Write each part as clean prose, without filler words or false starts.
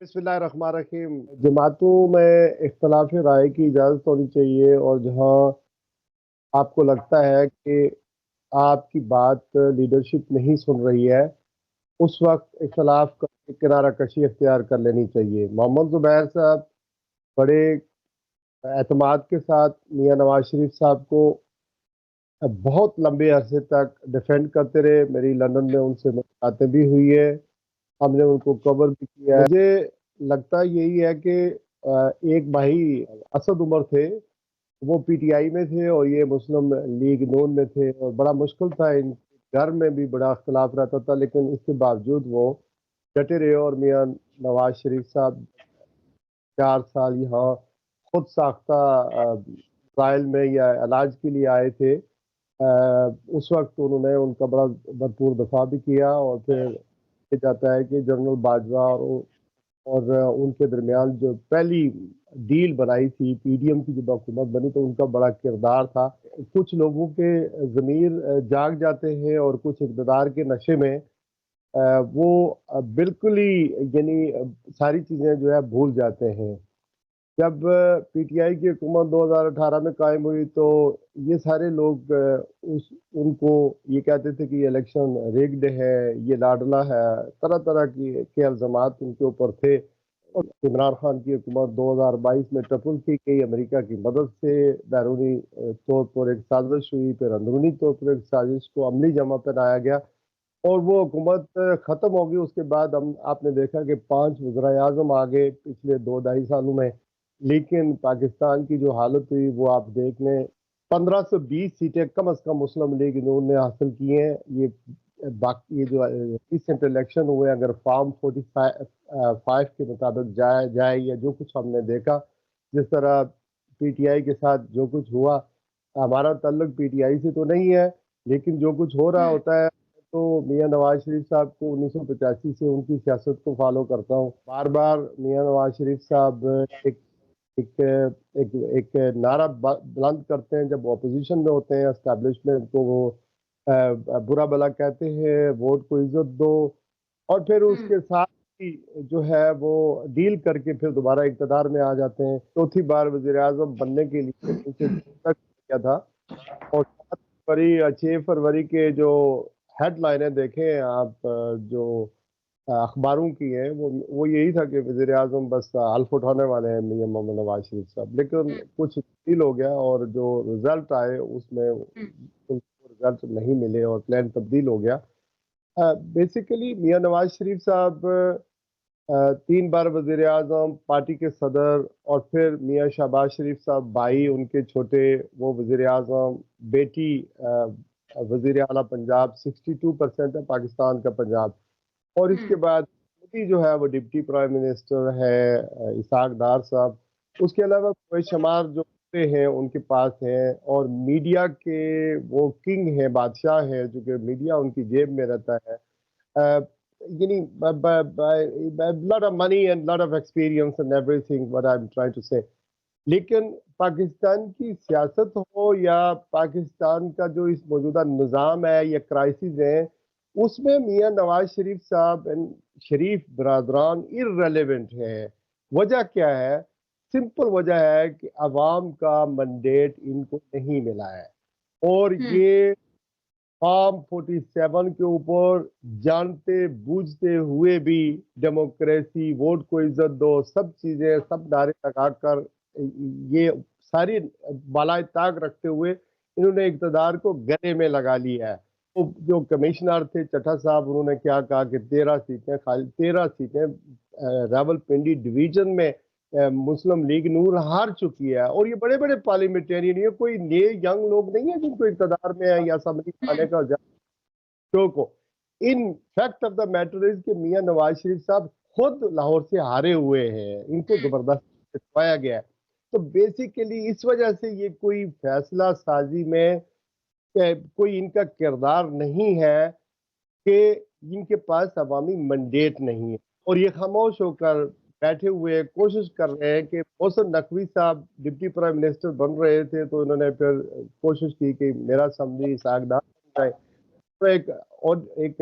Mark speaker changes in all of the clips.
Speaker 1: बिस्मिल्लाहिर्रहमानिर्रहीम। जमातों में इख्तलाफ राय की इजाज़त होनी चाहिए, और जहाँ आपको लगता है कि आपकी बात लीडरशिप नहीं सुन रही है, उस वक्त इख्तलाफ करके किनारा कशी इख्तियार कर लेनी चाहिए। मोहम्मद ज़ुबैर साहब बड़े एतमाद के साथ मियां नवाज शरीफ साहब को बहुत लंबे अरसे तक डिफेंड करते रहे। मेरी लंदन में उनसे मुलाकातें भी हुई है, हमने उनको कवर भी किया है। मुझे लगता यही है कि एक भाई असद उमर थे, वो पीटीआई में थे और ये मुस्लिम लीग नून में थे, और बड़ा मुश्किल था, इनके घर में भी बड़ा अख्तिलाफ रहता था, लेकिन इसके बावजूद वो डटे रहे। और मियां नवाज शरीफ साहब 4 साल यहाँ खुद साख्ता ट्रायल में या इलाज के लिए आए थे। उस वक्त उन्होंने उनका बड़ा भरपूर दफा भी किया, और फिर कहा जाता है कि जनरल बाजवा और उनके दरमियान जो पहली डील बनाई थी, पीडीएम की जब हुकूमत बनी, तो उनका बड़ा किरदार था। कुछ लोगों के ज़मीर जाग जाते हैं, और कुछ इक़्तिदार के नशे में वो बिल्कुल ही सारी चीज़ें जो है भूल जाते हैं। जब पीटीआई की हुकूमत 2018 में कायम हुई, तो ये सारे लोग उनको ये कहते थे कि इलेक्शन रिग्ड है, ये लाडला है, तरह तरह के इल्ज़ामात उनके ऊपर थे। और इमरान खान की हुकूमत 2022 में टपल की गई, अमेरिका की मदद से बैरूनी तौर पर एक साजिश हुई, फिर अंदरूनी तौर पर एक साजिश को अमली जमा पहनाया गया, और वो हुकूमत ख़त्म हो गई। उसके बाद हम आपने देखा कि 5 वज़ीर आज़म आ गए पिछले 2 ढाई सालों में, लेकिन पाकिस्तान की जो हालत हुई वो आप देख लें। 15 से 20 सीटें कम अज़ कम मुस्लिम लीग नून ने हासिल की हैं। बाकी ये जो रिसेंट इलेक्शन हुए, अगर फॉर्म 45 के मुताबिक जाए जाए या जो कुछ हमने देखा, जिस तरह पीटीआई के साथ जो कुछ हुआ, हमारा ताल्लुक पीटीआई से तो नहीं है, लेकिन जो कुछ हो रहा होता है, तो मियां नवाज शरीफ साहब को 1985 से उनकी सियासत को फॉलो करता हूँ। बार बार मियां नवाज शरीफ साहब एक एक एक, एक नारा बुलंद करते हैं जब अपोजिशन में होते हैं, एस्टैब्लिशमेंट को वो बुरा भला कहते हैं, वोट को इज्जत दो, और फिर उसके साथ ही जो है वो डील करके फिर दोबारा इक़्तिदार में आ जाते हैं। चौथी बार वज़ीर आज़म बनने के लिए उनसे तक किया था, और 6 फरवरी के जो हेडलाइनें देखें आप, जो अखबारों की है, वो यही था कि वज़ीर आज़म बस हल्फ उठाने वाले हैं मियां मोहम्मद नवाज शरीफ साहब। लेकिन कुछ तब्दील हो गया, और जो रिजल्ट आए उसमें उनको रिजल्ट नहीं मिले, और प्लान तब्दील हो गया। बेसिकली मियां नवाज शरीफ साहब 3 बार वज़ीर आज़म, पार्टी के सदर, और फिर मियां शहबाज शरीफ साहब भाई, उनके छोटे वो वज़ीर आज़म, बेटी वज़ीर आला पंजाब, 62% है पाकिस्तान का पंजाब। और इसके बाद मोदी जो है वो डिप्टी प्राइम मिनिस्टर है, इसाक डार साहब। उसके अलावा कोई शुमार जो होते हैं उनके पास हैं, और मीडिया के वो किंग हैं, बादशाह हैं, जो कि मीडिया उनकी जेब में रहता है। यानी lot of money and lot of experience and everything what I am trying to say. लेकिन पाकिस्तान की सियासत हो या पाकिस्तान का जो इस मौजूदा निज़ाम है या क्राइसिस है, उसमें मियां नवाज शरीफ साहब एंड शरीफ बरादरान इररेलेवेंट हैं। वजह क्या है? सिंपल वजह है कि अवाम का मैंडेट इनको नहीं मिला है, और ये फॉर्म 47 के ऊपर जानते बूझते हुए भी डेमोक्रेसी, वोट को इज्जत दो, सब चीजें, सब नारे लगाकर ये सारी बालाए ताक रखते हुए इन्होंने इक़्तिदार को गले में लगा लिया है। तो जो कमिश्नर थे चट्टा साहब, उन्होंने क्या कहा कि 13 सीटें, खाली 13 सीटें रावलपिंडी डिवीजन में मुस्लिम लीग नून हार चुकी है। और ये बड़े बड़े पार्लियामेंटेरियन, ये कोई नए यंग लोग नहीं है जिनको इक़्तिदार में है या असम्बली आने का शौक हो। In fact of the matter is कि मियां नवाज शरीफ साहब खुद लाहौर से हारे हुए हैं, इनको जबरदस्ती जितवाया गया है। तो बेसिकली इस वजह से ये कोई फैसला साजी में कोई इनका किरदार नहीं है, कि इनके पास अवामी मैंडेट नहीं है, और ये खामोश होकर बैठे हुए कोशिश कर रहे हैं। कि मोहसिन नकवी साहब डिप्टी प्राइम मिनिस्टर बन रहे थे, तो इन्होंने फिर कोशिश की कि मेरा समझी सागदार बन जाए, तो एक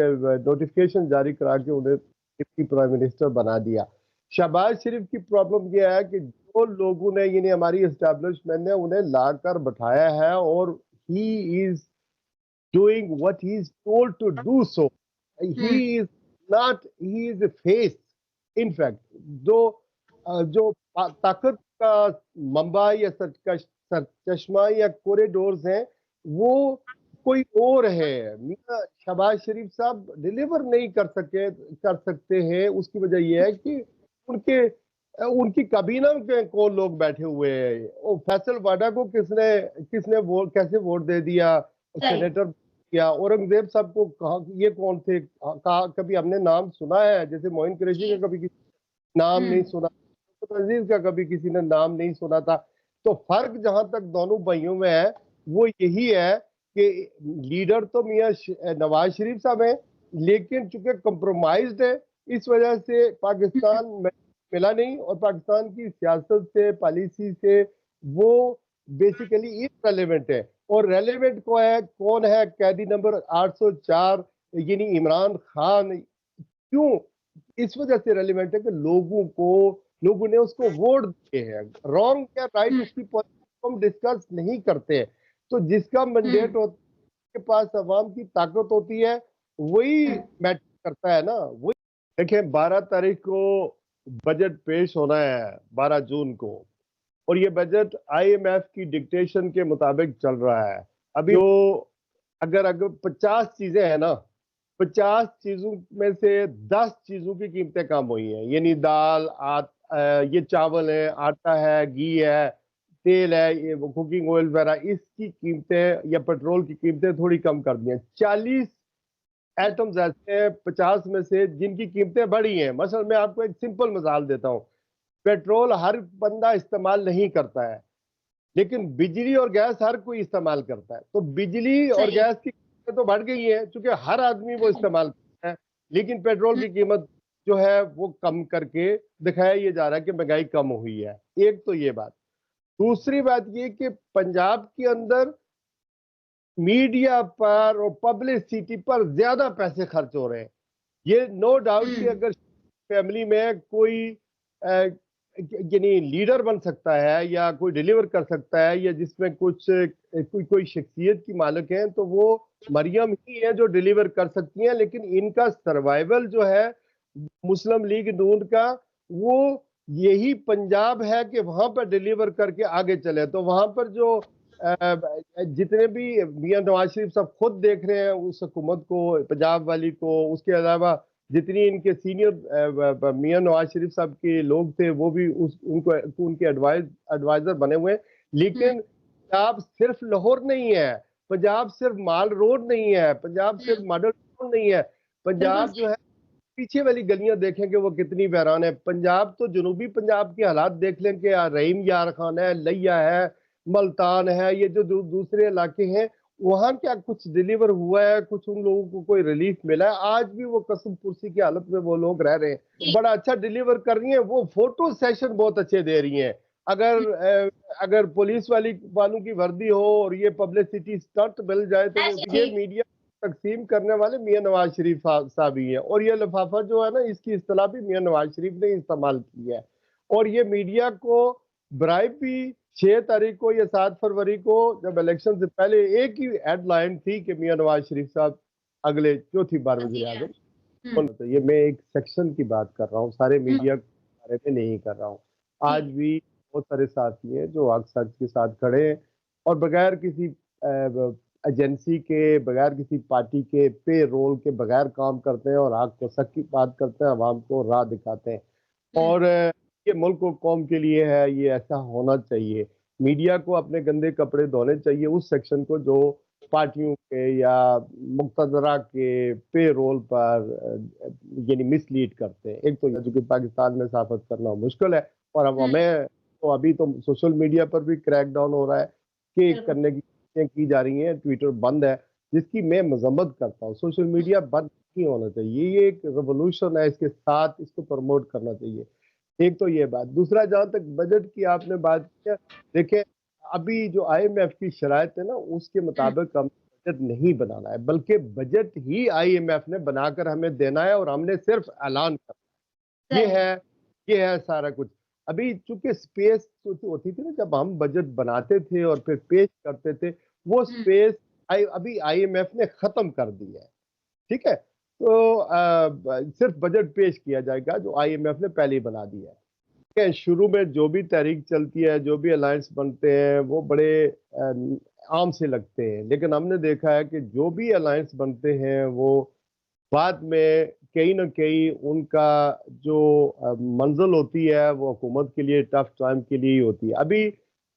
Speaker 1: नोटिफिकेशन जारी करा के उन्हें डिप्टी प्राइम मिनिस्टर बना दिया। शहबाज शरीफ की प्रॉब्लम ये है कि जो लोगों ने यानी हमारी एस्टेब्लिशमेंट ने उन्हें लाकर बैठाया है और he is doing what he is told to do so, he is not, he is a face. In fact जो जो ताकत का मंबा या चश्मा या कॉरिडोर्स हैं वो कोई और है। मियां शहबाज शरीफ साहब डिलीवर नहीं कर सकते हैं। उसकी वजह यह है कि उनके उनकी काबीना में कौन लोग बैठे हुए हैं। वो फैसल वाडा को किसने किसने वोट कैसे वोट दे दिया, सेनेटर किया। औरंगजेब साहब को कहा, ये कौन थे, कहा कभी हमने नाम सुना है? जैसे मोइन कुरैशी का कभी किसी नाम नहीं सुना, तो अजीज का कभी किसी ने नाम नहीं सुना था। तो फर्क जहां तक दोनों भाइयों में है वो यही है कि लीडर तो मियां नवाज शरीफ साहब हैं, लेकिन चूंकि कंप्रोमाइज्ड है, इस वजह से पाकिस्तान में मिला नहीं और पाकिस्तान की सियासत से, पॉलिसी से वो बेसिकली इररेलेवेंट है। और रेलेवेंट कौन है? कैदी नंबर 804 यानी इमरान खान। क्यों इस वजह से रेलिवेंट है कि लोगों ने उसको वोट दिए हैं। रॉन्ग या राइट उसकी पॉलिसी हम डिस्कस नहीं करते। तो जिसका मैंडेट होता है, के पास अवाम की ताकत होती है, वही मैटर करता है ना। वही देखें, 12 तारीख को बजट पेश होना है, 12 जून को, और ये बजट आईएमएफ की डिक्टेशन के मुताबिक चल रहा है। अभी जो अगर 50 चीजें हैं ना, 50 चीजों में से 10 चीजों की कीमतें कम हुई हैं। यानी दाल, ये चावल है, आटा है, घी है, तेल है, ये कुकिंग ऑयल वगैरह, इसकी कीमतें या पेट्रोल की कीमतें थोड़ी कम कर दी हैं। 40 आइटम्स ऐसे हैं 50 में से जिनकी कीमतें बढ़ी हैं। मसलन मैं आपको एक सिंपल मिसाल देता हूँ। पेट्रोल हर बंदा इस्तेमाल नहीं करता है, लेकिन बिजली और गैस हर कोई इस्तेमाल करता है। तो बिजली और गैस की कीमतें तो बढ़ गई हैं क्योंकि हर आदमी वो इस्तेमाल करता है, लेकिन पेट्रोल की कीमत जो है वो कम करके दिखाया ये जा रहा है कि महंगाई कम हुई है। एक तो ये बात। दूसरी बात ये कि पंजाब के अंदर मीडिया पर और पब्लिसिटी पर ज्यादा पैसे खर्च हो रहे हैं। ये नो डाउट कि अगर फैमिली में कोई यानी लीडर बन सकता है या कोई डिलीवर कर सकता है या जिसमें कुछ कोई शख्सियत की मालिक है तो वो मरियम ही है जो डिलीवर कर सकती हैं। लेकिन इनका सर्वाइवल जो है मुस्लिम लीग नून का, वो यही पंजाब है कि वहां पर डिलीवर करके आगे चले। तो वहां पर जो जितने भी मियां नवाज शरीफ साहब खुद देख रहे हैं उस हुकूमत को, पंजाब वाली को, उसके अलावा जितनी इनके सीनियर मियां नवाज शरीफ साहब के लोग थे वो भी उनके एडवाइजर बने हुए हैं। लेकिन पंजाब सिर्फ लाहौर नहीं है, पंजाब सिर्फ माल रोड नहीं है, पंजाब सिर्फ मॉडल टाउन नहीं है। पंजाब जो है, पीछे वाली गलियां देखें कि वो कितनी वीरान है। पंजाब तो जनूबी पंजाब के हालात देख लें कि रहीम यार खान है, लिया है, मल्तान है, ये जो दूसरे इलाके हैं, वहां क्या कुछ डिलीवर हुआ है? कुछ उन लोगों को कोई रिलीफ मिला है? आज भी वो कसम पुरसी की हालत में वो लोग रह रहे हैं। बड़ा अच्छा डिलीवर कर रही हैं, वो फोटो सेशन बहुत अच्छे दे रही हैं। अगर पुलिस वालों की वर्दी हो और ये पब्लिसिटी स्टंट मिल जाए तो ये मीडिया तकसीम करने वाले मियां नवाज शरीफ साहब ही हैं। और ये लिफाफा जो है ना, इसकी इस्तेलाह भी मियां नवाज शरीफ ने इस्तेमाल की है। और ये मीडिया को ब्राइब भी 6 तारीख को या 7 फरवरी को जब इलेक्शन से पहले एक ही हेडलाइन थी कि मियां नवाज शरीफ साहब अगले चौथी बार वज़ीर आज़म। तो ये मैं एक सेक्शन की बात कर रहा हूँ, सारे मीडिया के बारे में नहीं कर रहा हूँ। आज भी बहुत सारे साथी हैं जो हक सच के साथ खड़े हैं और बगैर किसी एजेंसी के, बगैर किसी पार्टी के पे रोल के बगैर काम करते हैं और हक को सच की बात करते हैं, आवाम को राह दिखाते हैं। और ये मुल्क और कौम के लिए है, ये ऐसा होना चाहिए। मीडिया को अपने गंदे कपड़े धोने चाहिए उस सेक्शन को जो पार्टियों के या मुक्तदरा के पे रोल पर यानी मिसलीड करते हैं। एक तो जो कि पाकिस्तान में साफत करना मुश्किल है और अब हमें तो अभी तो सोशल मीडिया पर भी क्रैक डाउन हो रहा है कि करने की जा रही हैं। ट्विटर बंद है, जिसकी मैं मजम्मत करता हूँ। सोशल मीडिया बंद नहीं होना चाहिए, ये एक रेवोल्यूशन है, इसके साथ इसको प्रमोट करना चाहिए। एक तो ये बात। दूसरा, जहां तक बजट की आपने बात की, देखिए अभी जो आईएमएफ की शराइत है ना, उसके मुताबिक हम बजट नहीं बनाना है, बल्कि बजट ही आईएमएफ ने बनाकर हमें देना है और हमने सिर्फ ऐलान करना है। ये है یہ ہے سارا کچھ. ابھی چونکہ اسپیس ہوتی تھی نا جب ہم بجٹ بناتے تھے اور پھر پیش کرتے تھے, وہ اسپیس ابھی آئی ایم ایف نے ختم کر دی ہے. ٹھیک ہے, تو صرف بجٹ پیش کیا جائے گا جو آئی ایم ایف نے پہلے ہی بنا دیا ہے. شروع میں جو بھی تحریک چلتی ہے, جو بھی الائنس بنتے ہیں, وہ بڑے عام سے لگتے ہیں, لیکن ہم نے دیکھا ہے کہ جو بھی الائنس بنتے ہیں وہ بعد میں کہیں نہ کہیں ان کا جو منزل ہوتی ہے وہ حکومت کے لیے ٹف ٹائم کے لیے ہی ہوتی ہے. ابھی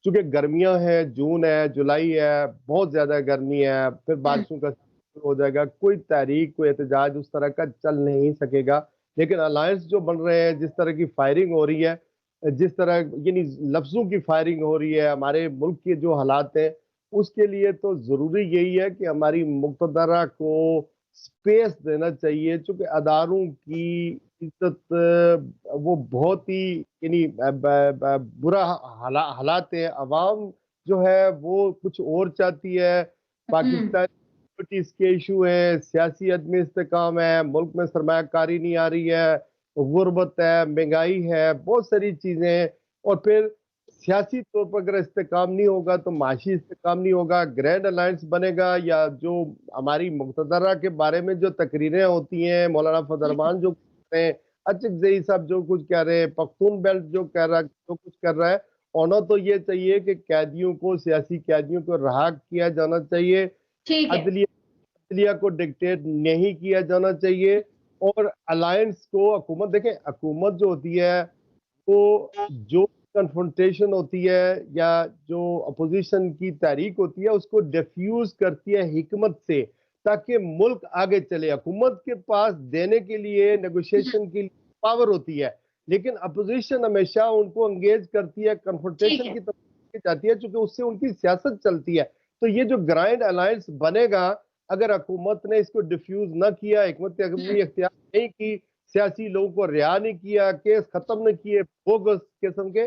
Speaker 1: چونکہ گرمیاں ہیں, جون ہے, جولائی ہے, بہت زیادہ گرمی ہے, پھر بارشوں کا ہو جائے گا, کوئی تحریک کوئی احتجاج اس طرح کا چل نہیں سکے گا. لیکن الائنس جو بن رہے ہیں, جس طرح کی فائرنگ ہو رہی ہے, جس طرح یعنی لفظوں کی فائرنگ ہو رہی ہے ہمارے ملک کے جو حالات ہیں, اس کے لیے تو ضروری یہی ہے کہ ہماری مقتدرہ کو سپیس دینا چاہیے, چونکہ اداروں کی عزت وہ بہت ہی یعنی برا حالات ہیں. عوام جو ہے وہ کچھ اور چاہتی ہے. پاکستان کے ایشو ہے, سیاسی عدم استحکام ہے, ملک میں سرمایہ کاری نہیں آ رہی ہے, غربت ہے, مہنگائی ہے, بہت ساری چیزیں ہیں. اور پھر سیاسی طور پر اگر استحکام نہیں ہوگا تو معاشی استحکام نہیں ہوگا. گرینڈ الائنس بنے گا یا جو ہماری مقتدرہ کے بارے میں جو تقریریں ہوتی ہیں, مولانا فضل الرحمان جو کہہ رہے ہیں, اچک زئی صاحب جو کچھ کہہ رہے ہیں, پختون بیلٹ جو کچھ کر رہا ہے, ہونا تو یہ چاہیے کہ قیدیوں کو, سیاسی قیدیوں کو رہا کیا جانا چاہیے. عدلیہ کو ڈکٹیٹ نہیں کیا جانا چاہیے. اور الائنس کو حکومت, دیکھیں حکومت جو ہوتی ہے وہ جو کنفرنٹیشن ہوتی ہے یا جو اپوزیشن کی تحریک ہوتی ہے اس کو ڈیفیوز کرتی ہے حکمت سے, تاکہ ملک آگے چلے. حکومت کے پاس دینے کے لیے نیگوشیشن کی پاور ہوتی ہے, لیکن اپوزیشن ہمیشہ ان کو انگیج کرتی ہے, کنفرنٹیشن کی طرف جاتی ہے, چونکہ اس سے ان کی سیاست چلتی ہے. تو یہ جو گرینڈ الائنس بنے گا, اگر حکومت نے اس کو ڈیفیوز نہ کیا, حکمت عملی اختیار نہیں کی, سیاسی لوگوں کو رہا نہیں کیا, کیس ختم نہیں کیے, بوگس قسم کے,